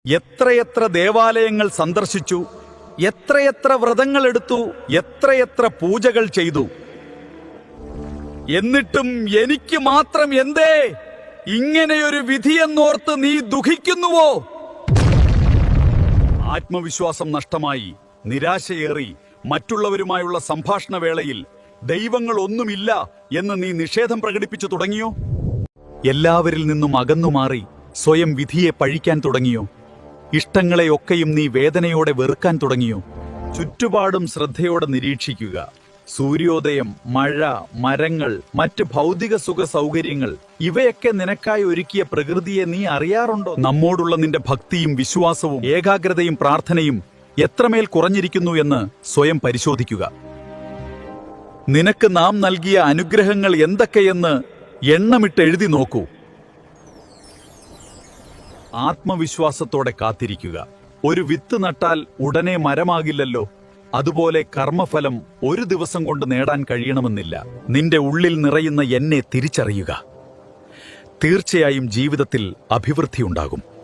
എത്രയെത്ര ദേവാലയങ്ങൾ സന്ദർശിച്ചു, എത്രയെത്ര വ്രതങ്ങൾ എടുത്തു, എത്രയെത്ര പൂജകൾ ചെയ്തു. എന്നിട്ടും എനിക്ക് മാത്രം എന്തേ ഇങ്ങനെയൊരു വിധിയെന്നോർത്ത് നീ ദുഃഖിക്കുന്നുവോ? ആത്മവിശ്വാസം നഷ്ടമായി, നിരാശയേറി മറ്റുള്ളവരുമായുള്ള സംഭാഷണ വേളയിൽ ദൈവങ്ങൾ ഒന്നുമില്ല എന്ന് നീ നിഷേധം പ്രകടിപ്പിച്ചു തുടങ്ങിയോ? എല്ലാവരിൽ നിന്നും അകന്നുമാറി സ്വയം വിധിയെ പഴിക്കാൻ തുടങ്ങിയോ? ഇഷ്ടങ്ങളെയൊക്കെയും നീ വേദനയോടെ വെറുക്കാൻ തുടങ്ങിയോ? ചുറ്റുപാടും ശ്രദ്ധയോടെ നിരീക്ഷിക്കുക. സൂര്യോദയം, മഴ, മരങ്ങൾ, മറ്റ് ഭൗതിക സുഖ സൗകര്യങ്ങൾ, ഇവയൊക്കെ നിനക്കായി ഒരുക്കിയ പ്രകൃതിയെ നീ അറിയാറുണ്ടോ? നമ്മോടുള്ള നിന്റെ ഭക്തിയും വിശ്വാസവും ഏകാഗ്രതയും പ്രാർത്ഥനയും എത്രമേൽ കുറഞ്ഞിരിക്കുന്നു എന്ന് സ്വയം പരിശോധിക്കുക. നിനക്ക് നാം നൽകിയ അനുഗ്രഹങ്ങൾ എന്തൊക്കെയെന്ന് എണ്ണമിട്ട് എഴുതി നോക്കൂ. ആത്മവിശ്വാസത്തോടെ കാത്തിരിക്കുക. ഒരു വിത്ത് നട്ടാൽ ഉടനെ മരമാകില്ലല്ലോ. അതുപോലെ കർമ്മഫലം ഒരു ദിവസം കൊണ്ട് നേടാൻ കഴിയണമെന്നില്ല. നിന്റെ ഉള്ളിൽ നിറയുന്ന എന്നെ തിരിച്ചറിയുക. തീർച്ചയായും ജീവിതത്തിൽ അഭിവൃദ്ധിയുണ്ടാകും.